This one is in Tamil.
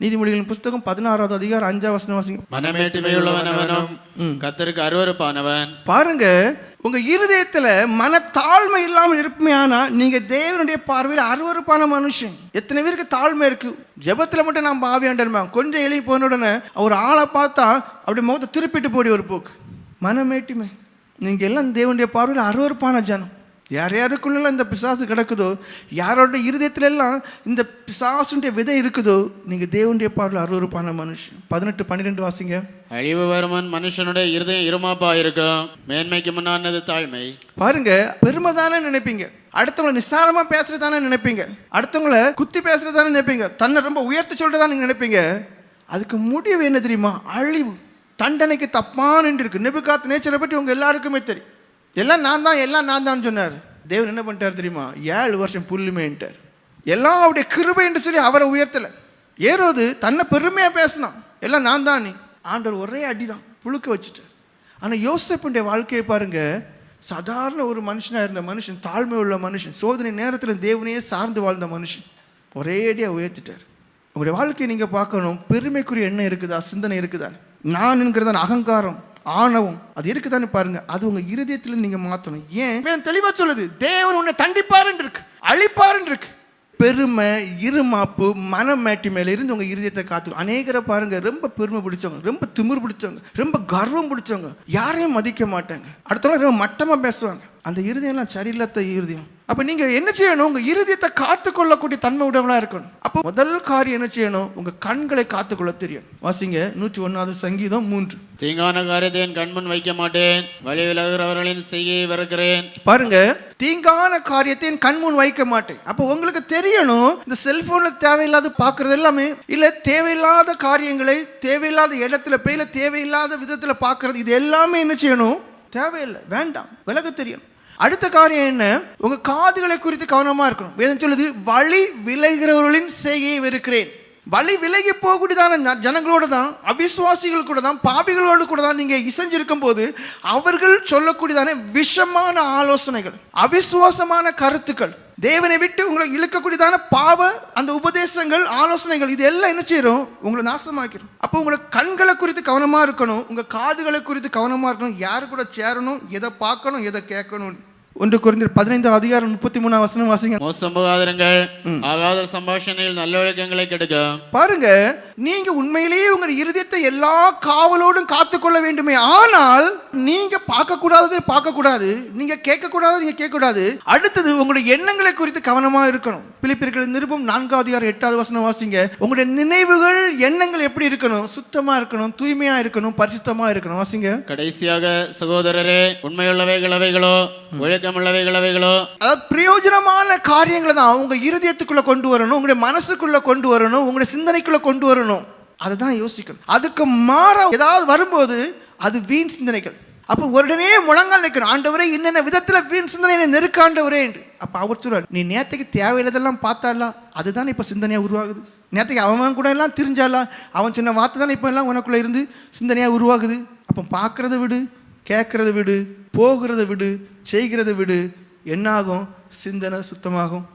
நீதிமொழிகளின் புஸ்தகம் 16வது அதிகாரம் 5வது வசனம் வாசிங்க. மனமேட்டிமையுள்ளவனவனும் கர்த்தருக்கு அருவருப்பானவன். பாருங்க, உங்க இருதயத்துல மனத்தாழ்மை இல்லாமல் இருப்பமையானா நீங்க தேவனுடைய பார்வையில் அருவருப்பான மனுஷன். எத்தனை பேருக்கு தாழ்மை இருக்கு? ஜெபத்துல மட்டும் நான் ஆவியாண்டருமா கொஞ்சம் எழுதி போன உடனே ஒரு ஆளை பார்த்தா அப்படி முகத்தை திருப்பிட்டு போடி ஒரு போக்கு. மனமேட்டிமை. நீங்க எல்லாம் தேவனுடைய பார்வையில் அருவருப்பான ஜனம். யார் யாருக்குள்ள இந்த பிசாசு கிடக்குதோ, யாரோட இருதயத்துல எல்லாம் இந்த பிசாசுடைய விதை இருக்குதோ, நீங்க தேவனுடைய பார்வையில் அருவருப்பான மனுஷன். 18-12 வாசிங்க. அழிவு வருமன் மனுஷனுடைய இருதயம் இருமாப்பா இருக்கும், மேன்மைக்கு முன்னானது தாழ்மை. பாருங்க, பெருமை தானே நினைப்பீங்க, அடுத்தவங்களை நிசாரமா பேசுறதானே நினைப்பீங்க, அடுத்தவங்களை குத்தி பேசுறதானே நினைப்பீங்க, தன்னை ரொம்ப உயர்த்தி சொல்றதா நீங்க நினைப்பீங்க. அதுக்கு முடிவு என்ன தெரியுமா? அழிவு, தண்டனைக்கு தப்பான இருக்கு. நெபுகாத் நேச்சரை பற்றி உங்க எல்லாருக்குமே தெரியும். எல்லாம் நான் தான் சொன்னார். தேவன் என்ன பண்ணிட்டார் தெரியுமா? 7 வருஷம் புல்லுமேன்ட்டார். எல்லாம் அவருடைய கிருபை என்று சொல்லி அவரை உயர்த்தலை. ஏரோது தன்னை பெருமையாக பேசினான், எல்லாம் நான் தான். நீ ஆண்டவர் ஒரே அடிதான் புழுக்க வச்சுட்டார். ஆனால் யோசேப்புடைய வாழ்க்கையை பாருங்க, சாதாரண ஒரு மனுஷனாக இருந்த மனுஷன், தாழ்மை உள்ள மனுஷன், சோதனை நேரத்தில் தேவனையே சார்ந்து வாழ்ந்த மனுஷன், ஒரே அடியாக உயர்த்திட்டார். உங்களுடைய வாழ்க்கையை நீங்கள் பார்க்கணும். பெருமைக்குரிய எண்ணம் இருக்குதா? சிந்தனை இருக்குதா? நான் என்கிறதான அகங்காரம், ஆணவம் அது இருக்குதான்னு பாருங்க. அது உங்க இருதயத்துல நீங்க மாத்தணும். ஏன் தெளிவா சொல்லுது? தேவன் உன்னை தண்டிப்பாருன்னு இருக்கு, அழிப்பாருன்னு இருக்கு. பெருமை, இருமாப்பு, மனமேட்டி மேல இருந்து உங்க இருதயத்தை காத்து. அநேகரை பாருங்க, ரொம்ப பெருமை பிடிச்சவங்க, ரொம்ப திமிர் பிடிச்சவங்க, ரொம்ப கர்வம் பிடிச்சவங்க, யாரையும் மதிக்க மாட்டாங்க, அடுத்தவங்க ரொம்ப மட்டமா பேசுவாங்க. அந்த இருதயம்லாம் சரியில்லாத இருதயம். அப்ப நீங்க என்ன செய்யணும்? உங்க இருதயத்தை காத்துக்கொள்ளக்கூடிய தன்மை உடையவங்களா இருக்கணும். அப்போ முதல் காரியம் என்ன செய்யணும்? உங்க கண்களை காத்துக்கொள்ள தெரியும். வாசிங்க 101வது சங்கீதம் 3. தீங்கான காரியத்தை என் கண்முன் வைக்க மாட்டேன், வழி விலகுறவர்களின் செய்கையை வெறுக்கிறேன். பாருங்க, தீங்கான காரியத்தை என் கண்முன் வைக்க மாட்டேன். அப்போ உங்களுக்கு தெரியணும், இந்த செல்போன்ல தேவையில்லாத பாக்குறது எல்லாமே இல்ல, தேவையில்லாத காரியங்களை தேவையில்லாத இடத்துல போய் தேவையில்லாத விதத்துல பாக்குறது, இது எல்லாமே என்ன செய்யணும்? தேவையில்லை, வேண்டாம், விலக தெரியணும். அடுத்த காரியம் என்ன? உங்க காதுகளை குறித்து கவனமா இருக்கணும். வேதம் சொல்லுது, வழி விலகிறவர்களின் செய்கையை வெறுக்கிறேன். வழி விலகி போகக்கூடியதான ஜனங்களோட தான், அவிசுவாசிகள் கூட தான், பாபிகளோடு கூட தான் நீங்க இசைஞ்சிருக்கும் போது அவர்கள் சொல்லக்கூடியதான விஷமான ஆலோசனைகள், அவிசுவாசமான கருத்துக்கள், தேவனை விட்டு உங்களை இழுக்கக்கூடியதான பாவ அந்த உபதேசங்கள், ஆலோசனைகள், இது எல்லாம் என்ன செய்யறோம்? உங்களை நாசமாக்கிறோம். அப்போ உங்களோட கண்களை குறித்து கவனமா இருக்கணும், உங்க காதுகளை குறித்து கவனமா இருக்கணும், யாரு கூட சேரணும், எதை பார்க்கணும், எதை கேட்கணும். 1 கொரிந்தியர் 15வது அதிகாரம் 33வது வசனம் வாசிங்க. மோசம் போகாதிருங்கள், ஆகாத சம்பாஷணையில் நல்ல ஒழுக்கங்களை கெடுக்கும். பாருங்க, நீங்க உண்மையிலேயே உங்க இருதயத்தை எல்லா காவலோடும் காத்துக்கொள்ள வேண்டுமே. ஆனால் நீங்க பார்க்க கூடாது, நீங்க கேட்க கூடாது. அடுத்தது உங்களுடைய எண்ணங்களை குறித்து கவனமா இருக்கணும். பிலிப்பியர்கள் நிருபம் 4வது அதிகாரம் 8வது வசனம் வாசிங்க. உங்களுடைய நினைவுகள், எண்ணங்கள் எப்படி இருக்கணும்? சுத்தமா இருக்கணும், தூய்மையா இருக்கணும், பரிசுத்தமா இருக்கணும். வாசிங்க. கடைசியாக சகோதரரே, உண்மையுள்ளவைகள் அவைகளோ, ஒழுக்கமுள்ளவைகளோ, அதாவது பிரயோஜனமான காரியங்களை தான் உங்க இருதயத்துக்குள்ள கொண்டு வரணும், உங்களுடைய மனசுக்குள்ள கொண்டு வரணும், உங்களுடைய சிந்தனைக்குள்ள கொண்டு வரணும். அதை தான் யோசிக்கணும். அதுக்கு மாற ஏதாவது வரும்போது அது வீண் சிந்தனைகள். அப்போ உடனே முழங்கால் நிற்கணும், ஆண்டவரே என்னென்ன விதத்துல வீண் சிந்தனை நெருக்க ஆண்டவரே என்று. அப்ப அவர் சொல்றார், நீ நேற்றுக்கு தேவையில்லதெல்லாம் பார்த்தால, அதுதான் இப்ப சிந்தனையா உருவாகுது. நேற்றுக்கு அவன் கூட எல்லாம் தெரிஞ்சாலா, அவன் சொன்ன வார்த்தை தான் இப்ப எல்லாம் உனக்குள்ள இருந்து சிந்தனையா உருவாகுது. அப்ப பார்க்கறத விடு, கேட்கறத விடு, போகிறத விடு, செய்கிறத விடு. என்னாகும்? சிந்தனை சுத்தமாகும்.